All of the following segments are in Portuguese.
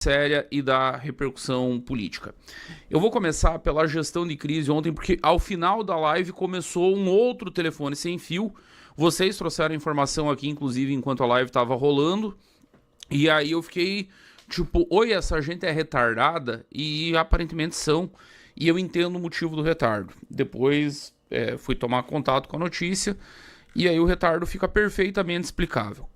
séria e da repercussão política. Eu vou começar pela gestão de crise ontem, porque ao final da live começou um outro telefone sem fio. Vocês trouxeram informação aqui, inclusive, enquanto a live estava rolando. E aí eu fiquei tipo, oi, essa gente é retardada? E aparentemente são. E eu entendo o motivo do retardo. Depois fui tomar contato com a notícia. E aí o retardo fica perfeitamente explicável.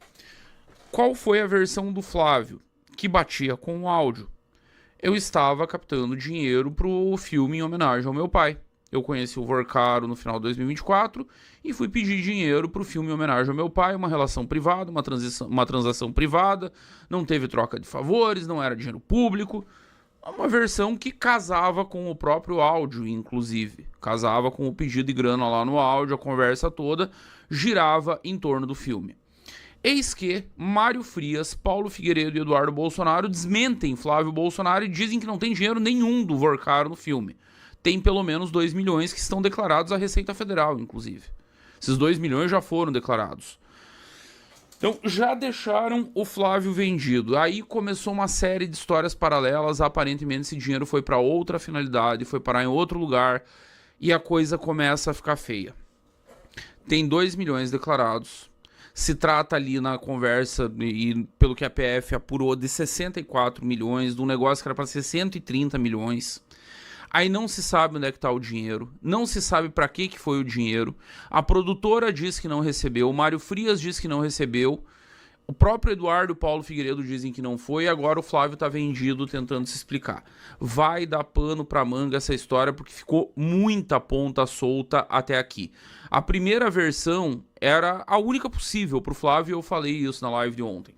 Qual foi a versão do Flávio? Que batia com o áudio. Eu estava captando dinheiro pro filme em homenagem ao meu pai. Eu conheci o Vorcaro no final de 2024 e fui pedir dinheiro pro filme em homenagem ao meu pai, uma relação privada, uma transação privada, não teve troca de favores, não era dinheiro público. Uma versão que casava com o próprio áudio, inclusive. Casava com o pedido de grana lá no áudio, a conversa toda girava em torno do filme. Eis que Mário Frias, Paulo Figueiredo e Eduardo Bolsonaro desmentem Flávio Bolsonaro e dizem que não tem dinheiro nenhum do Vorcaro no filme. Tem pelo menos 2 milhões que estão declarados à Receita Federal, inclusive. Esses 2 milhões já foram declarados. Então, já deixaram o Flávio vendido. Aí começou uma série de histórias paralelas. Aparentemente, esse dinheiro foi para outra finalidade, foi parar em outro lugar. E a coisa começa a ficar feia. Tem 2 milhões declarados. Se trata ali na conversa, e pelo que a PF apurou, de 64 milhões, de um negócio que era para ser 130 milhões. Aí não se sabe onde é que está o dinheiro, não se sabe para que foi o dinheiro. A produtora diz que não recebeu, o Mário Frias diz que não recebeu, o próprio Eduardo e o Paulo Figueiredo dizem que não foi, e agora o Flávio está vendido tentando se explicar. Vai dar pano para manga essa história, porque ficou muita ponta solta até aqui. A primeira versão era a única possível para o Flávio, e eu falei isso na live de ontem.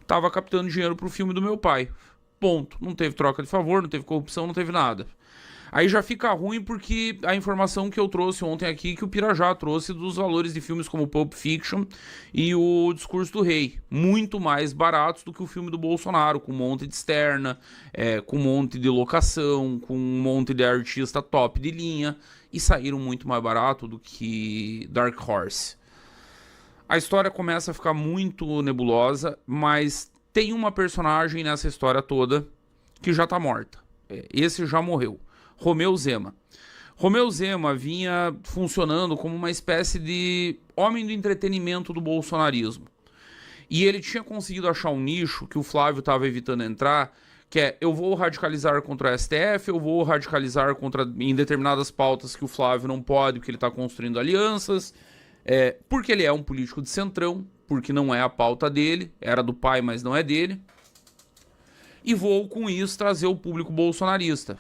Tava captando dinheiro para o filme do meu pai. Ponto. Não teve troca de favor, não teve corrupção, não teve nada. Aí já fica ruim porque a informação que eu trouxe ontem aqui, que o Pirajá trouxe dos valores de filmes como Pulp Fiction e o Discurso do Rei. Muito mais baratos do que o filme do Bolsonaro, com um monte de externa, com um monte de locação, com um monte de artista top de linha, e saíram muito mais barato do que Dark Horse. A história começa a ficar muito nebulosa, mas tem uma personagem nessa história toda que já tá morta. Esse já morreu. Romeu Zema. Romeu Zema vinha funcionando como uma espécie de homem do entretenimento do bolsonarismo. E ele tinha conseguido achar um nicho que o Flávio estava evitando entrar, que é: eu vou radicalizar contra a STF, eu vou radicalizar em determinadas pautas que o Flávio não pode, porque ele está construindo alianças, porque ele é um político de centrão, porque não é a pauta dele, era do pai, mas não é dele. E vou, com isso, trazer o público bolsonarista.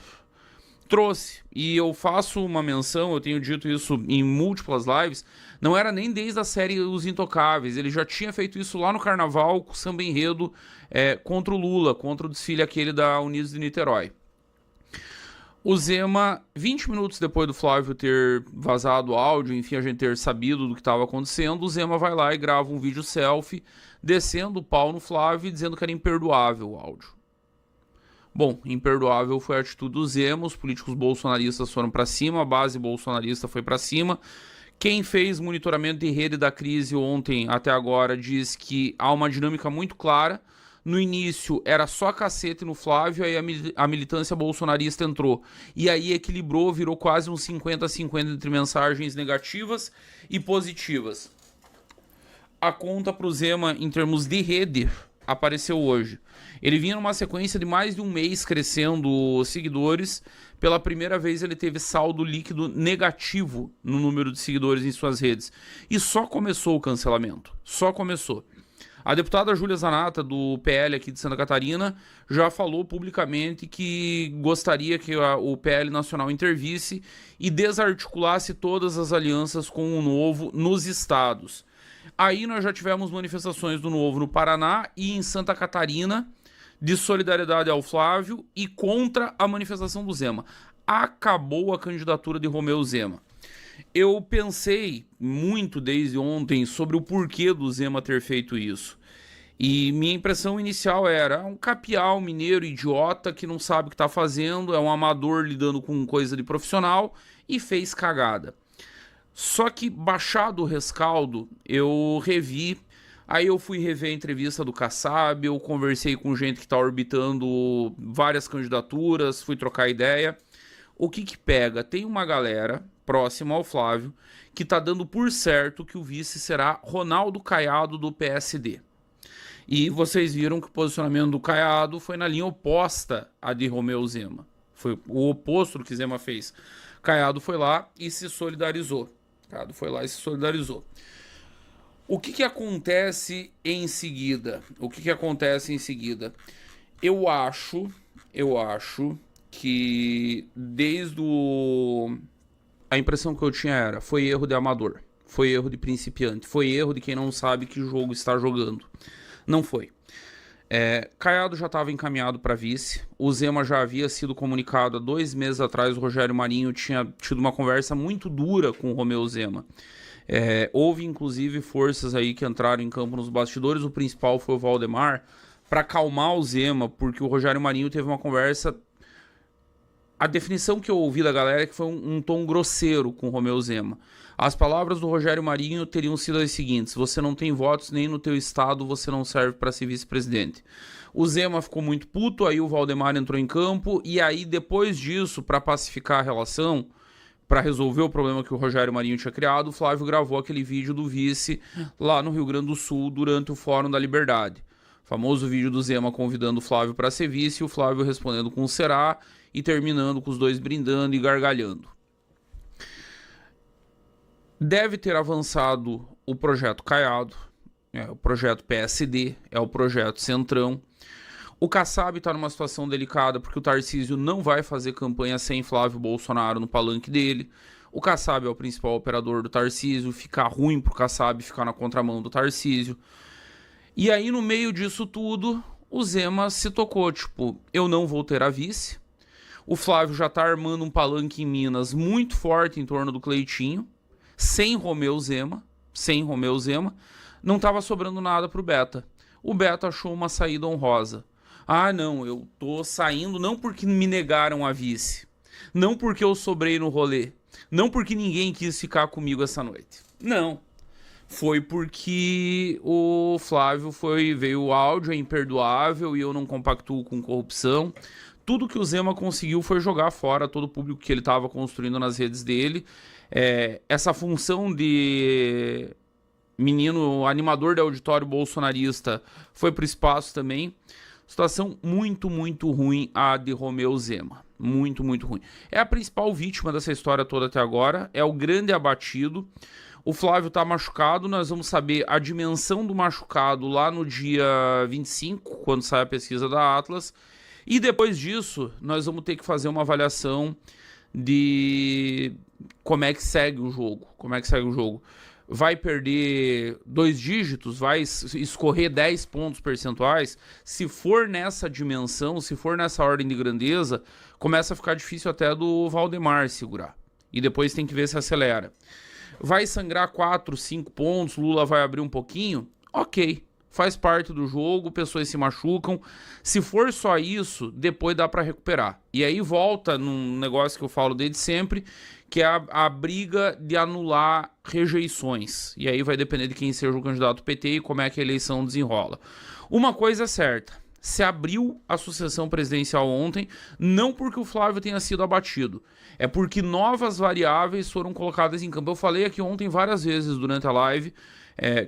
Trouxe, e eu faço uma menção, eu tenho dito isso em múltiplas lives, não era nem desde a série Os Intocáveis, ele já tinha feito isso lá no Carnaval, com o samba enredo contra o Lula, contra o desfile aquele da Unidos de Niterói. O Zema, 20 minutos depois do Flávio ter vazado o áudio, enfim, a gente ter sabido do que estava acontecendo, o Zema vai lá e grava um vídeo selfie, descendo o pau no Flávio e dizendo que era imperdoável o áudio. Bom, imperdoável foi a atitude do Zema, os políticos bolsonaristas foram para cima, a base bolsonarista foi para cima. Quem fez monitoramento de rede da crise ontem até agora diz que há uma dinâmica muito clara. No início era só cacete no Flávio, aí a militância bolsonarista entrou. E aí equilibrou, virou quase um 50-50 entre mensagens negativas e positivas. A conta para o Zema, em termos de rede, apareceu hoje. Ele vinha numa sequência de mais de um mês crescendo seguidores. Pela primeira vez ele teve saldo líquido negativo no número de seguidores em suas redes. E só começou o cancelamento. Só começou. A deputada Júlia Zanata, do PL aqui de Santa Catarina, já falou publicamente que gostaria que o PL Nacional intervisse e desarticulasse todas as alianças com o Novo nos estados. Aí nós já tivemos manifestações do Novo no Paraná e em Santa Catarina, de solidariedade ao Flávio e contra a manifestação do Zema. Acabou a candidatura de Romeu Zema. Eu pensei muito desde ontem sobre o porquê do Zema ter feito isso. E minha impressão inicial era um capial mineiro idiota que não sabe o que está fazendo, é um amador lidando com coisa de profissional e fez cagada. Só que, baixado o rescaldo, eu revi Aí eu fui rever a entrevista do Kassab, eu conversei com gente que tá orbitando várias candidaturas, fui trocar ideia. O que que pega? Tem uma galera próxima ao Flávio que tá dando por certo que o vice será Ronaldo Caiado do PSD. E vocês viram que o posicionamento do Caiado foi na linha oposta à de Romeu Zema. Foi o oposto do que Zema fez. Caiado foi lá e se solidarizou. Caiado foi lá e se solidarizou. O que que acontece em seguida? O que que acontece em seguida? Eu acho que desde o... A impressão que eu tinha era, foi erro de amador, foi erro de principiante, foi erro de quem não sabe que jogo está jogando. Não foi. Caiado já estava encaminhado para vice, o Zema já havia sido comunicado há 2 meses atrás, o Rogério Marinho tinha tido uma conversa muito dura com o Romeu Zema. Houve inclusive forças aí que entraram em campo nos bastidores, o principal foi o Valdemar, para acalmar o Zema, porque o Rogério Marinho teve uma conversa... A definição que eu ouvi da galera é que foi um tom grosseiro com o Romeu Zema. As palavras do Rogério Marinho teriam sido as seguintes: você não tem votos nem no teu estado, você não serve para ser vice-presidente. O Zema ficou muito puto, aí o Valdemar entrou em campo, e aí depois disso, para pacificar a relação, para resolver o problema que o Rogério Marinho tinha criado, o Flávio gravou aquele vídeo do vice lá no Rio Grande do Sul durante o Fórum da Liberdade. O famoso vídeo do Zema convidando o Flávio para ser vice, e o Flávio respondendo com será, e terminando com os dois brindando e gargalhando. Deve ter avançado o projeto Caiado, o projeto PSD, o projeto Centrão. O Kassab está numa situação delicada porque o Tarcísio não vai fazer campanha sem Flávio Bolsonaro no palanque dele. O Kassab é o principal operador do Tarcísio, fica ruim pro Kassab ficar na contramão do Tarcísio. E aí, no meio disso tudo, o Zema se tocou, tipo, eu não vou ter a vice. O Flávio já tá armando um palanque em Minas muito forte em torno do Cleitinho, sem Romeu Zema, não tava sobrando nada pro Beta. O Beta achou uma saída honrosa. Ah, não, eu tô saindo não porque me negaram a vice, não porque eu sobrei no rolê, não porque ninguém quis ficar comigo essa noite. Não. Foi porque o Flávio veio o áudio, é imperdoável e eu não compactuo com corrupção. Tudo que o Zema conseguiu foi jogar fora todo o público que ele estava construindo nas redes dele. Essa função de menino animador de auditório bolsonarista foi pro espaço também. Situação muito, muito ruim a de Romeu Zema. Muito, muito ruim. É a principal vítima dessa história toda até agora. É o grande abatido. O Flávio tá machucado. Nós vamos saber a dimensão do machucado lá no dia 25, quando sai a pesquisa da Atlas. E depois disso, nós vamos ter que fazer uma avaliação de como é que segue o jogo. Vai perder 2 dígitos? Vai escorrer 10 pontos percentuais? Se for nessa dimensão, se for nessa ordem de grandeza, começa a ficar difícil até do Valdemar segurar. E depois tem que ver se acelera. Vai sangrar 4, 5 pontos, Lula vai abrir um pouquinho? Ok. Faz parte do jogo, pessoas se machucam. Se for só isso, depois dá para recuperar. E aí volta num negócio que eu falo desde sempre, que é a briga de anular rejeições. E aí vai depender de quem seja o candidato PT e como é que a eleição desenrola. Uma coisa é certa, se abriu a sucessão presidencial ontem, não porque o Flávio tenha sido abatido, é porque novas variáveis foram colocadas em campo. Eu falei aqui ontem várias vezes durante a live,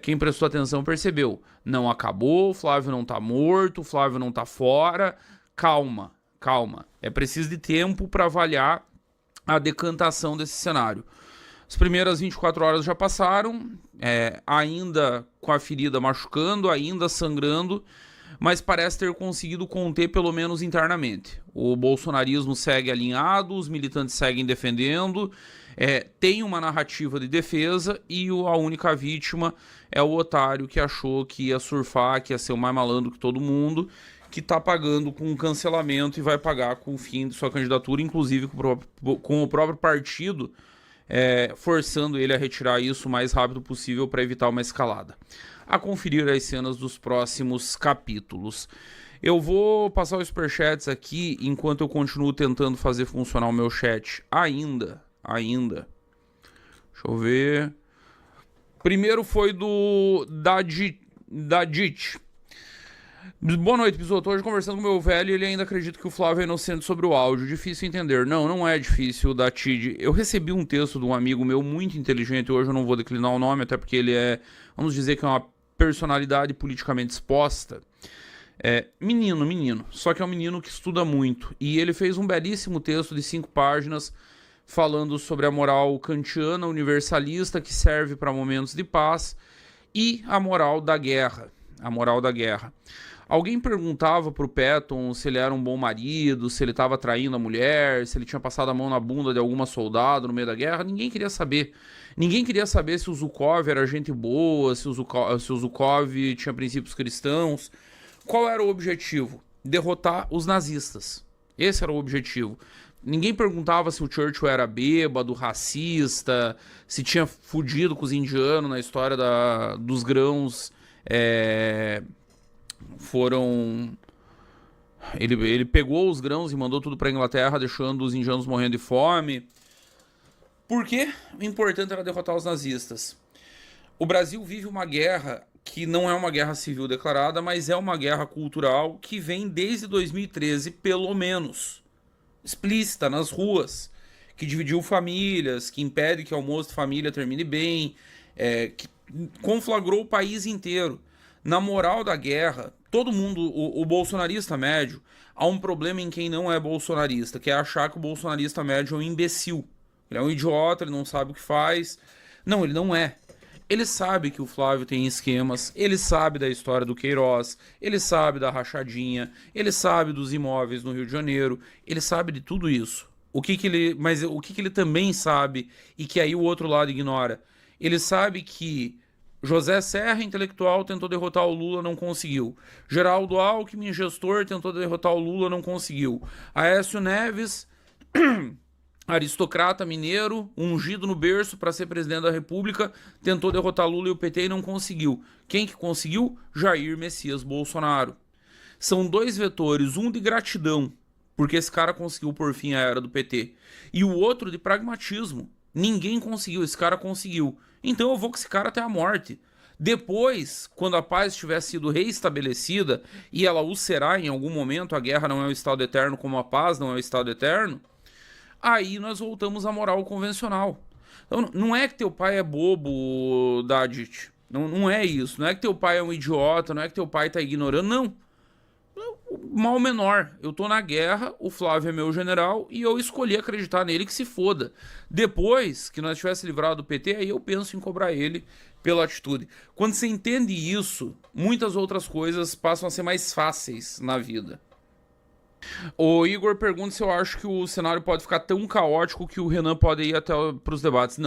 quem prestou atenção percebeu. Não acabou, o Flávio não tá morto, o Flávio não tá fora. Calma. É preciso de tempo para avaliar a decantação desse cenário. As primeiras 24 horas já passaram, ainda com a ferida machucando, ainda sangrando, mas parece ter conseguido conter pelo menos internamente. O bolsonarismo segue alinhado, os militantes seguem defendendo, tem uma narrativa de defesa e a única vítima é o otário que achou que ia surfar, que ia ser o mais malandro que todo mundo, que tá pagando com cancelamento e vai pagar com o fim de sua candidatura, inclusive com o próprio partido, forçando ele a retirar isso o mais rápido possível para evitar uma escalada. A conferir as cenas dos próximos capítulos. Eu vou passar os superchats aqui enquanto eu continuo tentando fazer funcionar o meu chat ainda. Deixa eu ver. Primeiro foi do da DIT. Boa noite, Pisoto. Hoje conversando com meu velho, ele ainda acredita que o Flávio é inocente sobre o áudio. Difícil entender. Não, não é difícil da TID. Eu recebi um texto de um amigo meu muito inteligente, hoje eu não vou declinar o nome, até porque ele é, vamos dizer que é uma personalidade politicamente exposta. Menino. Só que é um menino que estuda muito. E ele fez um belíssimo texto de 5 páginas falando sobre a moral kantiana universalista que serve para momentos de paz e a moral da guerra. Alguém perguntava pro Patton se ele era um bom marido, se ele estava traindo a mulher, se ele tinha passado a mão na bunda de alguma soldado no meio da guerra. Ninguém queria saber. Ninguém queria saber se o Zhukov era gente boa, se o Zhukov tinha princípios cristãos. Qual era o objetivo? Derrotar os nazistas. Esse era o objetivo. Ninguém perguntava se o Churchill era bêbado, racista, se tinha fudido com os indianos na história dos grãos. Ele pegou os grãos e mandou tudo pra Inglaterra, deixando os indianos morrendo de fome. Por quê? O importante era derrotar os nazistas. O Brasil vive uma guerra que não é uma guerra civil declarada, mas é uma guerra cultural que vem desde 2013, pelo menos, explícita nas ruas, que dividiu famílias, que impede que o almoço de família termine bem, que conflagrou o país inteiro. Na moral da guerra, todo mundo, o bolsonarista médio, há um problema em quem não é bolsonarista, que é achar que o bolsonarista médio é um imbecil. Ele é um idiota, ele não sabe o que faz. Não, ele não é. Ele sabe que o Flávio tem esquemas, ele sabe da história do Queiroz, ele sabe da rachadinha, ele sabe dos imóveis no Rio de Janeiro, ele sabe de tudo isso. Mas o que ele também sabe, e que aí o outro lado ignora? Ele sabe que José Serra, intelectual, tentou derrotar o Lula, não conseguiu. Geraldo Alckmin, gestor, tentou derrotar o Lula, não conseguiu. Aécio Neves, aristocrata mineiro, ungido no berço para ser presidente da República, tentou derrotar Lula e o PT e não conseguiu. Quem que conseguiu? Jair Messias Bolsonaro. São 2 vetores, um de gratidão, porque esse cara conseguiu por fim a era do PT, e o outro de pragmatismo. Ninguém conseguiu, esse cara conseguiu. Então eu vou com esse cara até a morte. Depois, quando a paz tiver sido reestabelecida, e ela o será em algum momento, a guerra não é um estado eterno como a paz não é um estado eterno, aí nós voltamos à moral convencional. Então, não é que teu pai é bobo, Dadit. Não é isso. Não é que teu pai é um idiota, não é que teu pai tá ignorando, não. Mal menor. Eu tô na guerra, o Flávio é meu general e eu escolhi acreditar nele, que se foda. Depois que nós tivéssemos livrado do PT, aí eu penso em cobrar ele pela atitude. Quando você entende isso, muitas outras coisas passam a ser mais fáceis na vida. O Igor pergunta se eu acho que o cenário pode ficar tão caótico que o Renan pode ir até pros debates.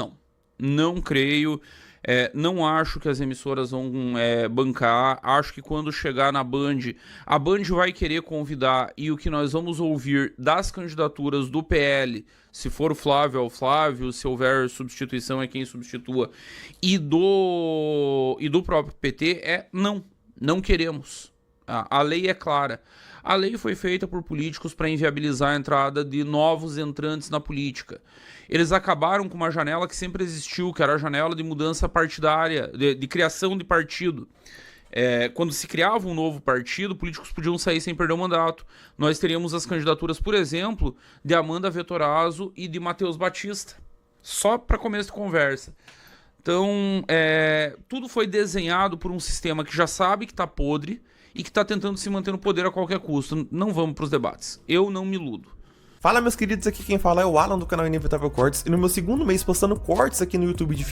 Não creio. Não acho que as emissoras vão bancar. Acho que quando chegar na Band, a Band vai querer convidar, e o que nós vamos ouvir das candidaturas do PL, se for o Flávio, é o Flávio, se houver substituição é quem substitua, e do próprio PT não queremos. A lei é clara. A lei foi feita por políticos para inviabilizar a entrada de novos entrantes na política. Eles acabaram com uma janela que sempre existiu, que era a janela de mudança partidária, de criação de partido. Quando se criava um novo partido, políticos podiam sair sem perder o mandato. Nós teríamos as candidaturas, por exemplo, de Amanda Vettorazzo e de Matheus Batista. Só para começo de conversa. Então, tudo foi desenhado por um sistema que já sabe que está podre e que está tentando se manter no poder a qualquer custo. Não vamos para os debates. Eu não me iludo. Fala, meus queridos, aqui quem fala é o Alan do canal Inevitável Cortes, e no meu segundo mês postando cortes aqui no YouTube de